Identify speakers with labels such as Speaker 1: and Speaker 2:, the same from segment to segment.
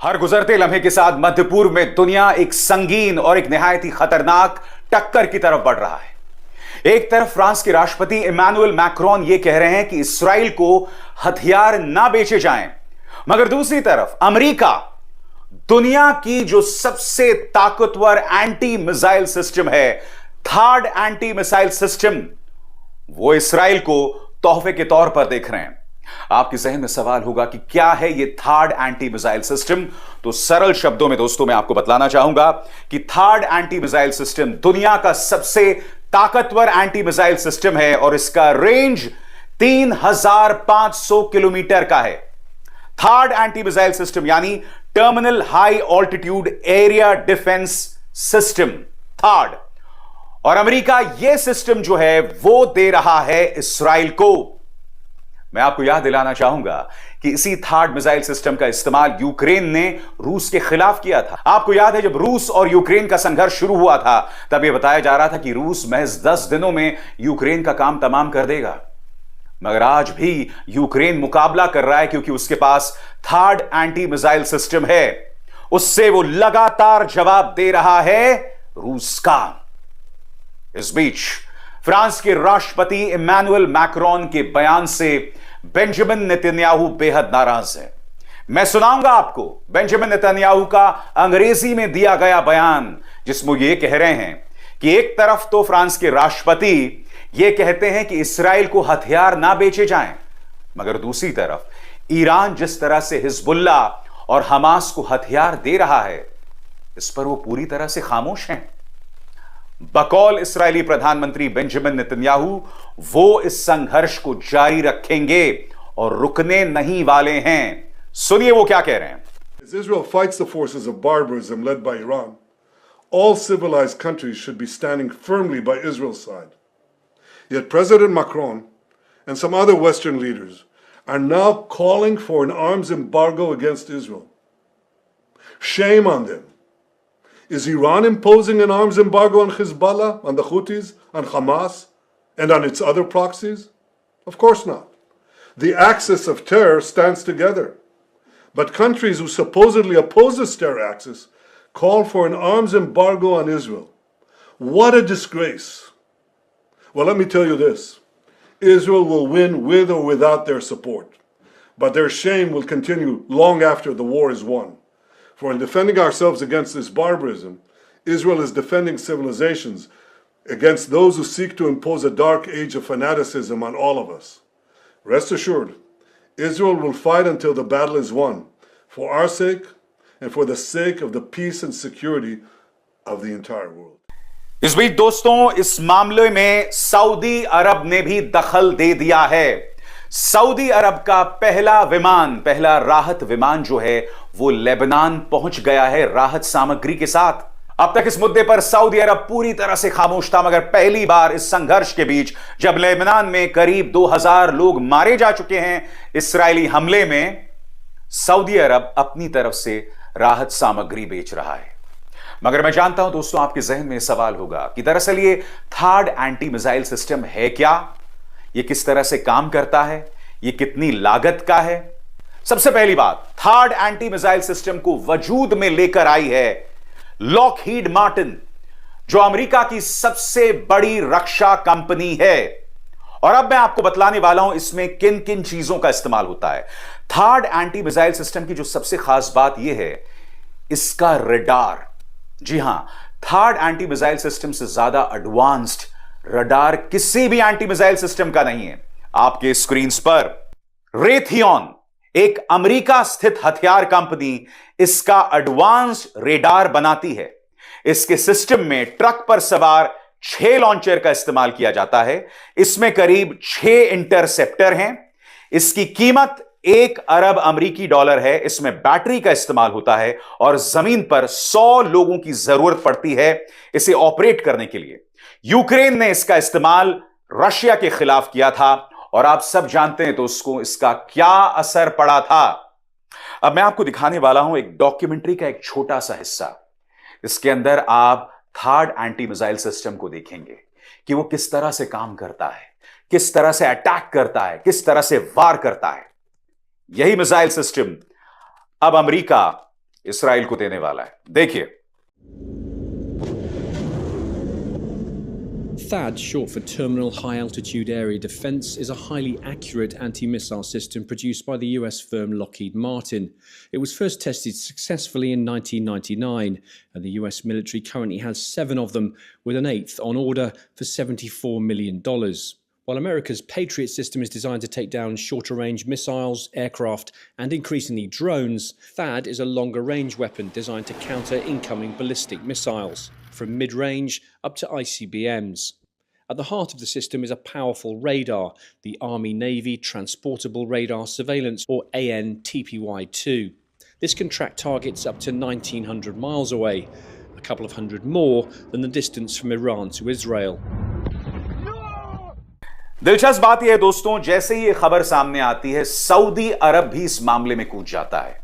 Speaker 1: हर गुजरते लम्हे के साथ मध्य पूर्व में दुनिया एक संगीन और एक निहायत ही खतरनाक टक्कर की तरफ बढ़ रहा है। एक तरफ फ्रांस के राष्ट्रपति इमैनुअल मैक्रोन यह कह रहे हैं कि इसराइल को हथियार ना बेचे जाएं, मगर दूसरी तरफ अमेरिका दुनिया की जो सबसे ताकतवर एंटी मिसाइल सिस्टम है, थर्ड एंटी मिसाइल सिस्टम, वो इसराइल को तोहफे के तौर पर देख रहे हैं। आपके जहन में सवाल होगा कि क्या है ये थर्ड एंटी मिसाइल सिस्टम। तो सरल शब्दों में दोस्तों मैं आपको बतलाना चाहूंगा कि थर्ड एंटी मिसाइल सिस्टम दुनिया का सबसे ताकतवर एंटी मिसाइल सिस्टम है और इसका रेंज 3500 किलोमीटर का है। थर्ड एंटी मिसाइल सिस्टम यानी terminal high altitude area defence system, third. और अमेरिका यह सिस्टम जो है वो दे रहा है इसराइल को। मैं आपको याद दिलाना चाहूंगा कि इसी थर्ड मिसाइल सिस्टम का इस्तेमाल यूक्रेन ने रूस के खिलाफ किया था। आपको याद है जब रूस और यूक्रेन का संघर्ष शुरू हुआ था तब यह बताया जा रहा था कि रूस महज 10 दिनों में यूक्रेन का काम तमाम कर देगा, मगर आज भी यूक्रेन मुकाबला कर रहा है क्योंकि उसके पास थर्ड एंटी मिसाइल सिस्टम है। उससे वो लगातार जवाब दे रहा है रूस का। इस बीच फ्रांस के राष्ट्रपति इमैनुअल मैक्रोन के बयान से बेंजामिन नेतन्याहू बेहद नाराज है। मैं सुनाऊंगा आपको बेंजामिन नेतन्याहू का अंग्रेजी में दिया गया बयान, जिसमें ये कह रहे हैं कि एक तरफ तो फ्रांस के राष्ट्रपति ये कहते हैं कि इसराइल को हथियार ना बेचे जाएं, मगर दूसरी तरफ ईरान जिस तरह से हिजबुल्ला और हमास को हथियार दे रहा है, इस पर वो पूरी तरह से खामोश हैं। बकौल इस्राएली प्रधानमंत्री बेंजामिन नेतन्याहू वो इस संघर्ष को जारी रखेंगे और रुकने नहीं वाले हैं। सुनिए वो क्या कह रहे हैं।
Speaker 2: As Israel fights the forces of barbarism led by Iran, all civilized countries should be standing firmly by Israel's side. Yet President Macron and some other Western leaders are now calling for an arms embargo against Israel. Shame on them. Is Iran imposing an arms embargo on Hezbollah, on the Houthis, on Hamas, and on its other proxies? Of course not. The axis of terror stands together. But countries who supposedly oppose this terror axis call for an arms embargo on Israel. What a disgrace. Well, let me tell you this. Israel will win with or without their support. But their shame will continue long after the war is won. For in defending ourselves against this barbarism, Israel is defending civilizations against those who seek to impose a dark age of fanaticism on all of us. Rest assured, Israel will fight until the battle is won, for our sake and for the sake of the peace and security of the entire world.
Speaker 1: इस बीच दोस्तों इस मामले में Saudi अरब ने भी दखल दे दिया है। सऊदी अरब का पहला राहत विमान जो है वो लेबनान पहुंच गया है राहत सामग्री के साथ। अब तक इस मुद्दे पर सऊदी अरब पूरी तरह से खामोश था, मगर पहली बार इस संघर्ष के बीच जब लेबनान में करीब 2000 लोग मारे जा चुके हैं इस्राएली हमले में, सऊदी अरब अपनी तरफ से राहत सामग्री बेच रहा है। मगर मैं जानता हूं दोस्तों आपके जहन में सवाल होगा कि दरअसल ये थर्ड एंटी मिसाइल सिस्टम है क्या, ये किस तरह से काम करता है, ये कितनी लागत का है। सबसे पहली बात, थर्ड एंटी मिसाइल सिस्टम को वजूद में लेकर आई है लॉकहीड मार्टिन, जो अमेरिका की सबसे बड़ी रक्षा कंपनी है। और अब मैं आपको बतलाने वाला हूं इसमें किन किन चीजों का इस्तेमाल होता है। थर्ड एंटी मिसाइल सिस्टम की जो सबसे खास बात यह है इसका रडार। जी हां, थर्ड एंटी मिसाइल सिस्टम से ज्यादा एडवांस्ड रडार किसी भी एंटी मिसाइल सिस्टम का नहीं है। आपके स्क्रीन पर रेथियन, एक अमेरिका स्थित हथियार कंपनी, इसका एडवांस्ड रेडार बनाती है। इसके सिस्टम में ट्रक पर सवार 6 लॉन्चर का इस्तेमाल किया जाता है। इसमें करीब 6 इंटरसेप्टर हैं। इसकी कीमत 1 अरब अमेरिकी डॉलर है। इसमें बैटरी का इस्तेमाल होता है और जमीन पर 100 लोगों की जरूरत पड़ती है इसे ऑपरेट करने के लिए। यूक्रेन ने इसका इस्तेमाल रशिया के खिलाफ किया था और आप सब जानते हैं तो उसको इसका क्या असर पड़ा था। अब मैं आपको दिखाने वाला हूं एक डॉक्यूमेंट्री का एक छोटा सा हिस्सा। इसके अंदर आप थर्ड एंटी मिसाइल सिस्टम को देखेंगे कि वो किस तरह से काम करता है, किस तरह से अटैक करता है, किस तरह से वार करता है। यही मिसाइल सिस्टम अब अमेरिका इसराइल को देने वाला है। देखिए।
Speaker 3: THAAD, short for Terminal High Altitude Area Defense, is a highly accurate anti-missile system produced by the US firm Lockheed Martin. It was first tested successfully in 1999, and the US military currently has 7 of them, with an 8th on order for $74 million. While America's Patriot system is designed to take down shorter-range missiles, aircraft, and increasingly drones, THAAD is a longer-range weapon designed to counter incoming ballistic missiles, from mid-range up to ICBMs. At the heart of the system is a powerful radar, the Army-Navy Transportable Radar Surveillance, or AN/TPY-2. This can track targets up to 1,900 miles away, a couple of hundred more than the distance from Iran to Israel.
Speaker 1: दिलचस्प बात यह है दोस्तों, जैसे ही यह खबर सामने आती है, सऊदी अरब भी इस मामले में कूद जाता है।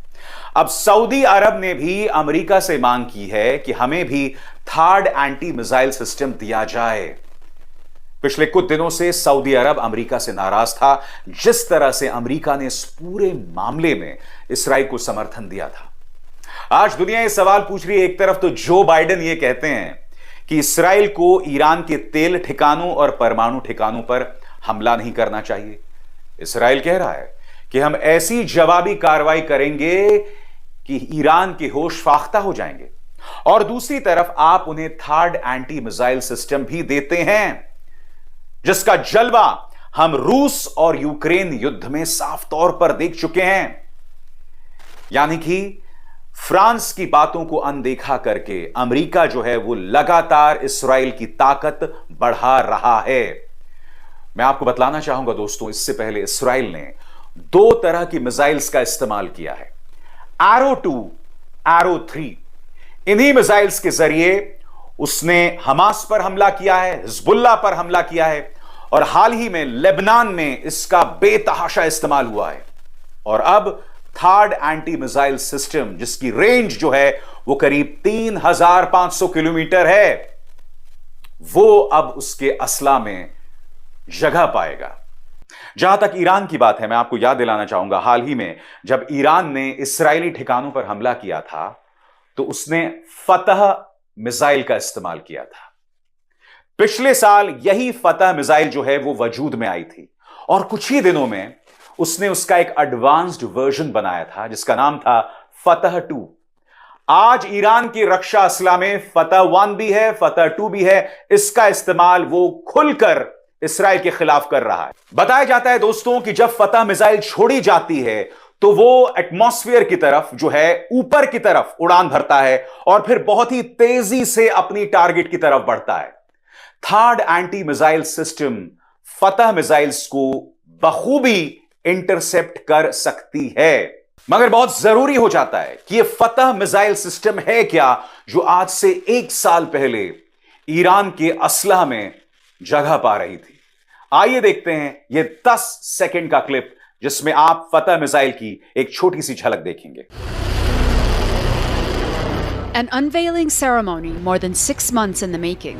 Speaker 1: अब सऊदी अरब ने भी अमेरिका से मांग की है कि हमें भी THAAD एंटी मिसाइल सिस्टम दिया जाए। पिछले कुछ दिनों से सऊदी अरब अमेरिका से नाराज था, जिस तरह से अमेरिका ने इस पूरे मामले में इसराइल को समर्थन दिया था। आज दुनिया ये सवाल पूछ रही है, एक तरफ तो जो बाइडेन ये कहते हैं कि इसराइल को ईरान के तेल ठिकानों और परमाणु ठिकानों पर हमला नहीं करना चाहिए। इसराइल कह रहा है कि हम ऐसी जवाबी कार्रवाई करेंगे कि ईरान के होश फाख्ता हो जाएंगे, और दूसरी तरफ आप उन्हें THAAD एंटी मिसाइल सिस्टम भी देते हैं, जिसका जलवा हम रूस और यूक्रेन युद्ध में साफ तौर पर देख चुके हैं। यानी कि फ्रांस की बातों को अनदेखा करके अमेरिका जो है वो लगातार इसराइल की ताकत बढ़ा रहा है। मैं आपको बतलाना चाहूंगा दोस्तों, इससे पहले इसराइल ने 2 तरह की मिसाइल्स का इस्तेमाल किया है, एरो 2, एरो 3। इन्हीं मिसाइल्स के जरिए उसने हमास पर हमला किया है, हिजबुल्लाह पर हमला किया है, और हाल ही में लेबनान में इसका बेतहाशा इस्तेमाल हुआ है। और अब THAAD एंटी मिसाइल सिस्टम, जिसकी रेंज जो है वो करीब 3,500 किलोमीटर है, वो अब उसके असला में जगह पाएगा। जहां तक ईरान की बात है, मैं आपको याद दिलाना चाहूंगा, हाल ही में जब ईरान ने इस्राएली ठिकानों पर हमला किया था तो उसने फतह मिसाइल का इस्तेमाल किया था। पिछले साल यही फतह मिसाइल जो है वो वजूद में आई थी, और कुछ ही दिनों में उसने उसका एक एडवांस्ड वर्जन बनाया था जिसका नाम था फतह 2। आज ईरान की रक्षा असला में फतह 1 भी है, फतह 2 भी है। इसका इस्तेमाल वो खुलकर इसराइल के खिलाफ कर रहा है। बताया जाता है दोस्तों कि जब फतह मिसाइल छोड़ी जाती है तो वो एटमॉस्फेयर की तरफ जो है, ऊपर की तरफ उड़ान भरता है और फिर बहुत ही तेजी से अपनी टारगेट की तरफ बढ़ता है। THAAD एंटी मिसाइल सिस्टम फतह मिसाइल्स को बखूबी इंटरसेप्ट कर सकती है, मगर बहुत जरूरी हो जाता है कि यह फतह मिसाइल सिस्टम है क्या जो आज से 1 साल पहले ईरान के असलहा में जगह पा रही थी। आइए देखते हैं यह 10 सेकंड का क्लिप जिसमें आप फतह मिसाइल की एक छोटी सी झलक देखेंगे।
Speaker 4: An unveiling ceremony more than 6 months in the making.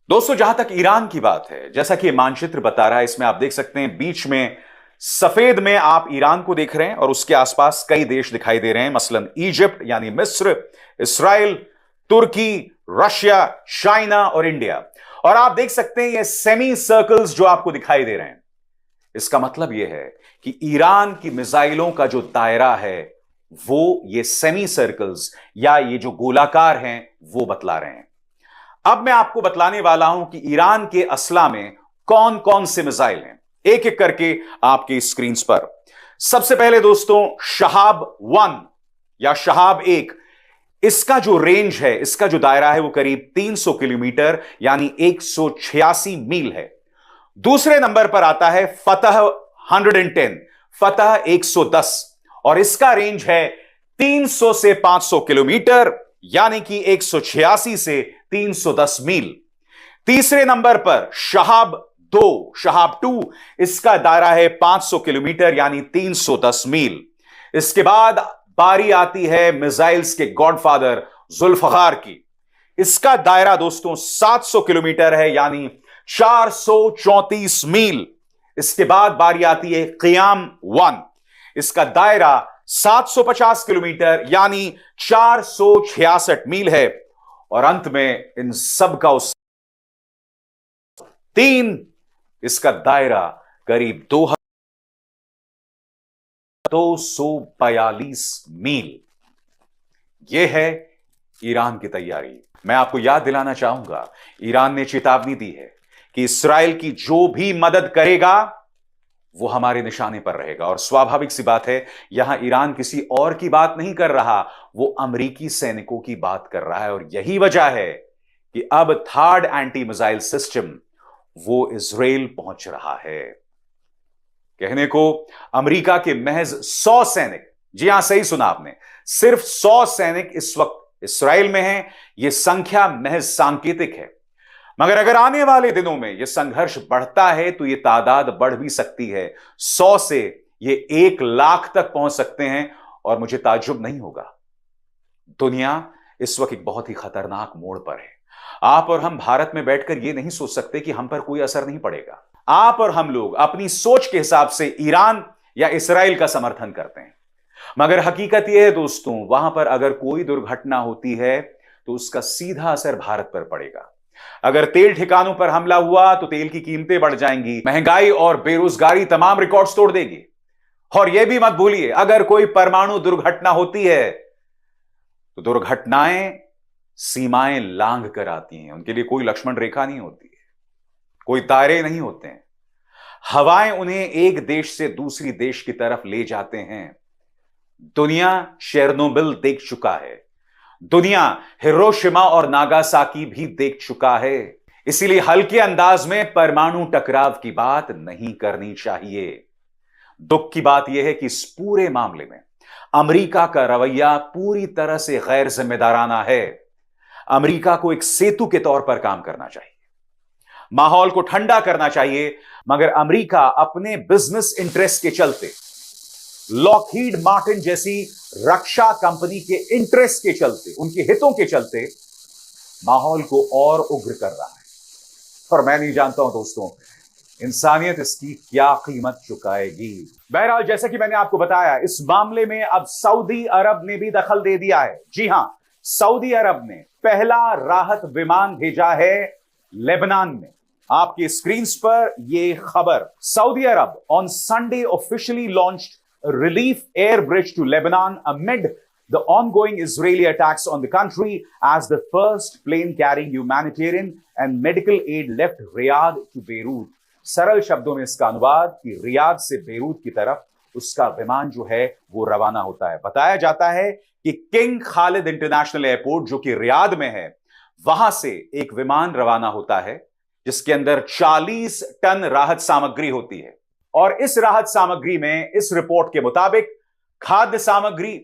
Speaker 1: दोस्तों, जहां तक ईरान की बात है, जैसा कि मानचित्र बता रहा है, इसमें आप देख सकते हैं बीच में सफेद में आप ईरान को देख रहे हैं और उसके आसपास कई देश दिखाई दे रहे हैं, मसलन इजिप्ट यानी मिस्र, इसराइल, तुर्की, रशिया, चाइना और इंडिया। और आप देख सकते हैं ये सेमी सर्कल्स जो आपको दिखाई दे रहे हैं। इसका मतलब यह है कि ईरान की मिसाइलों का जो दायरा है वो ये सेमी सर्कल्स या ये जो गोलाकार हैं वो बतला रहे हैं। अब मैं आपको बतलाने वाला हूं कि ईरान के असला में कौन कौन से मिसाइल हैं, एक एक करके आपके स्क्रीन पर। सबसे पहले दोस्तों शहाब 1 या शहाब 1, इसका जो रेंज है, इसका जो दायरा है वो करीब 300 किलोमीटर यानी 186 मील है। दूसरे नंबर पर आता है फतह 110, फतह 110, और इसका रेंज है 300 से 500 किलोमीटर यानी कि 186 से 310 मील। तीसरे नंबर पर शहाब 2, शहाब 2, इसका दायरा है 500 किलोमीटर यानी 310 मील। इसके बाद बारी आती है मिसाइल्स के गॉडफादर जुल्फकार की। इसका दायरा दोस्तों 700 किलोमीटर है यानी 434 मील। इसके बाद बारी आती है क़ियाम 1, इसका दायरा 750 किलोमीटर यानी 466 मील है। और अंत में इन सब का उस 3 इसका दायरा करीब 242 मील। यह है ईरान की तैयारी। मैं आपको याद दिलाना चाहूंगा, ईरान ने चेतावनी दी है कि इस्राएल की जो भी मदद करेगा वो हमारे निशाने पर रहेगा। और स्वाभाविक सी बात है, यहां ईरान किसी और की बात नहीं कर रहा, वो अमेरिकी सैनिकों की बात कर रहा है। और यही वजह है कि अब थर्ड एंटी मिसाइल सिस्टम वो इजराइल पहुंच रहा है। कहने को अमेरिका के महज 100 सैनिक, जी हां सही सुना आपने, सिर्फ 100 सैनिक इस वक्त इस्राएल में हैं। यह संख्या महज सांकेतिक है, मगर अगर आने वाले दिनों में यह संघर्ष बढ़ता है तो यह तादाद बढ़ भी सकती है। 100 से यह 1 लाख तक पहुंच सकते हैं। और मुझे ताज्जुब नहीं होगा, दुनिया इस वक्त एक बहुत ही खतरनाक मोड़ पर है। आप और हम भारत में बैठकर यह नहीं सोच सकते कि हम पर कोई असर नहीं पड़ेगा। आप और हम लोग अपनी सोच के हिसाब से ईरान या इस्राएल का समर्थन करते हैं, मगर हकीकत यह है दोस्तों, वहां पर अगर कोई दुर्घटना होती है तो उसका सीधा असर भारत पर पड़ेगा। अगर तेल ठिकानों पर हमला हुआ तो तेल की कीमतें बढ़ जाएंगी, महंगाई और बेरोजगारी तमाम रिकॉर्ड्स तोड़ देगी। और यह भी मत भूलिए, अगर कोई परमाणु दुर्घटना होती है तो दुर्घटनाएं सीमाएं लांघ कर आती हैं। उनके लिए कोई लक्ष्मण रेखा नहीं होती है, कोई दायरे नहीं होते हैं। हवाएं उन्हें एक देश से दूसरी देश की तरफ ले जाते हैं। दुनिया शेरनोबिल देख चुका है, दुनिया हिरोशिमा और नागासाकी भी देख चुका है। इसीलिए हल्के अंदाज में परमाणु टकराव की बात नहीं करनी चाहिए। दुख की बात यह है कि इस पूरे मामले में अमेरिका का रवैया पूरी तरह से गैर जिम्मेदाराना है। अमेरिका को एक सेतु के तौर पर काम करना चाहिए, माहौल को ठंडा करना चाहिए, मगर अमेरिका अपने बिजनेस इंटरेस्ट के चलते, लॉकहीड मार्टिन जैसी रक्षा कंपनी के इंटरेस्ट के चलते, उनके हितों के चलते माहौल को और उग्र कर रहा है। और मैं नहीं जानता हूं दोस्तों, इंसानियत इसकी क्या कीमत चुकाएगी। बहरहाल, जैसा कि मैंने आपको बताया, इस मामले में अब सऊदी अरब ने भी दखल दे दिया है। जी हां, सऊदी अरब ने पहला राहत विमान भेजा है लेबनान में। आपकी स्क्रीन पर यह खबर, Saudi Arab on Sunday officially launched relief air bridge to Lebanon amid the ongoing Israeli attacks on the country as the first plane carrying humanitarian and medical aid left Riyadh to Beirut। सरल शब्दों में इसका अनुवाद कि Riyadh से Beirut की तरफ उसका विमान जो है वो रवाना होता है। बताया जाता है कि किंग खालिद इंटरनेशनल एयरपोर्ट जो कि रियाद में है, वहां से एक विमान रवाना होता है जिसके अंदर 40 टन राहत सामग्री होती है। और इस राहत सामग्री में इस रिपोर्ट के मुताबिक खाद्य सामग्री,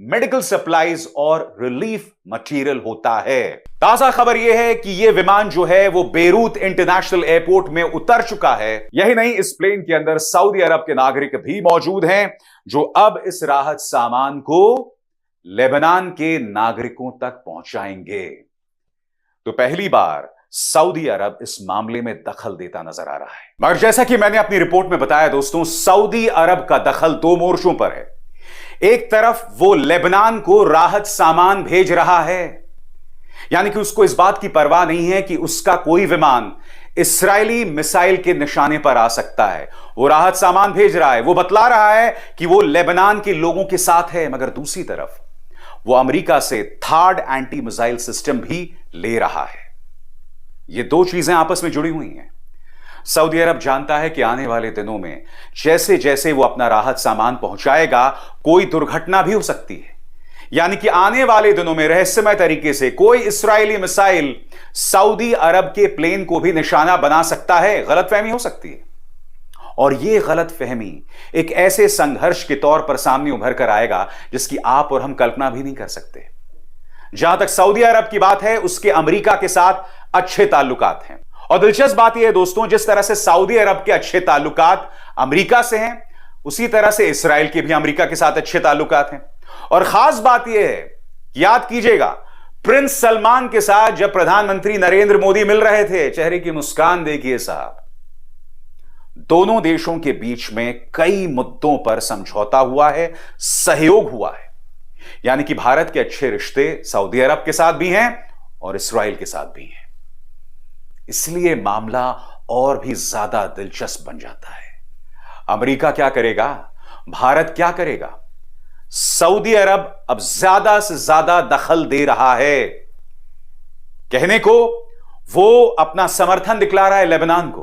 Speaker 1: मेडिकल सप्लाईज और रिलीफ मटेरियल होता है। ताजा खबर यह है कि यह विमान जो है वो बेरूत इंटरनेशनल एयरपोर्ट में उतर चुका है। यही नहीं, इस प्लेन के अंदर सऊदी अरब के नागरिक भी मौजूद हैं जो अब इस राहत सामान को लेबनान के नागरिकों तक पहुंचाएंगे। तो पहली बार सऊदी अरब इस मामले में दखल देता नजर आ रहा है। मगर जैसा कि मैंने अपनी रिपोर्ट में बताया दोस्तों, सऊदी अरब का दखल 2 मोर्चों पर है। एक तरफ वो लेबनान को राहत सामान भेज रहा है, यानी कि उसको इस बात की परवाह नहीं है कि उसका कोई विमान इस्राएली मिसाइल के निशाने पर आ सकता है। वो राहत सामान भेज रहा है, वो बतला रहा है कि वो लेबनान के लोगों के साथ है। मगर दूसरी तरफ वो अमेरिका से थर्ड एंटी मिसाइल सिस्टम भी ले रहा है। ये 2 चीजें आपस में जुड़ी हुई हैं। सऊदी अरब जानता है कि आने वाले दिनों में जैसे जैसे वो अपना राहत सामान पहुंचाएगा, कोई दुर्घटना भी हो सकती है। यानी कि आने वाले दिनों में रहस्यमय तरीके से कोई इस्राएली मिसाइल सऊदी अरब के प्लेन को भी निशाना बना सकता है। गलतफहमी हो सकती है, और यह गलतफहमी एक ऐसे संघर्ष के तौर पर सामने उभर कर आएगा जिसकी आप और हम कल्पना भी नहीं कर सकते। जहां तक सऊदी अरब की बात है, उसके अमेरिका के साथ अच्छे ताल्लुकात हैं। और दिलचस्प बात यह है दोस्तों, जिस तरह से सऊदी अरब के अच्छे ताल्लुकात अमेरिका से हैं, उसी तरह से इस्राएल के भी अमेरिका के साथ अच्छे ताल्लुकात हैं। और खास बात यह है, याद कीजिएगा, प्रिंस सलमान के साथ जब प्रधानमंत्री नरेंद्र मोदी मिल रहे थे, चेहरे की मुस्कान देखिए साहब, दोनों देशों के बीच में कई मुद्दों पर समझौता हुआ है, सहयोग हुआ है। यानी कि भारत के अच्छे रिश्ते सऊदी अरब के साथ भी हैं और इस्राइल के साथ भी हैं। इसलिए मामला और भी ज्यादा दिलचस्प बन जाता है। अमेरिका क्या करेगा, भारत क्या करेगा? सऊदी अरब अब ज्यादा से ज्यादा दखल दे रहा है। कहने को वो अपना समर्थन दिखला रहा है लेबनान को,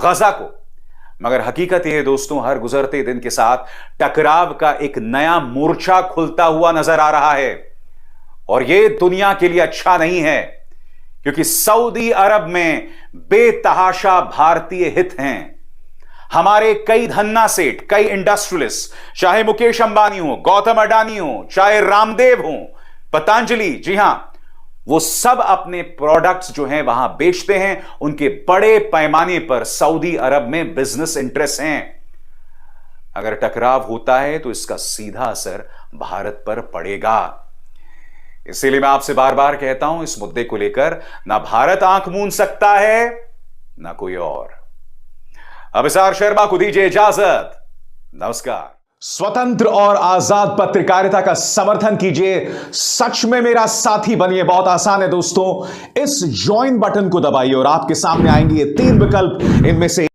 Speaker 1: गजा को, मगर हकीकत यह है दोस्तों, हर गुजरते दिन के साथ टकराव का एक नया मोर्चा खुलता हुआ नजर आ रहा है। और यह दुनिया के लिए अच्छा नहीं है, क्योंकि सऊदी अरब में बेतहाशा भारतीय हित हैं। हमारे कई धन्ना सेठ, कई इंडस्ट्रियलिस्ट, चाहे मुकेश अंबानी हो, गौतम अडानी हो, चाहे रामदेव हो, पतंजलि, जी हां, वो सब अपने प्रोडक्ट्स जो हैं वहां बेचते हैं। उनके बड़े पैमाने पर सऊदी अरब में बिजनेस इंटरेस्ट हैं। अगर टकराव होता है तो इसका सीधा असर भारत पर पड़ेगा। इसीलिए मैं आपसे बार बार कहता हूं, इस मुद्दे को लेकर ना भारत आंख मूंद सकता है ना कोई और। अभिसार शर्मा को दीजिए इजाजत। नमस्कार। स्वतंत्र और आजाद पत्रकारिता का समर्थन कीजिए, सच में मेरा साथी बनिए। बहुत आसान है दोस्तों, इस ज्वाइन बटन को दबाइए और आपके सामने आएंगे ये 3 विकल्प। इनमें से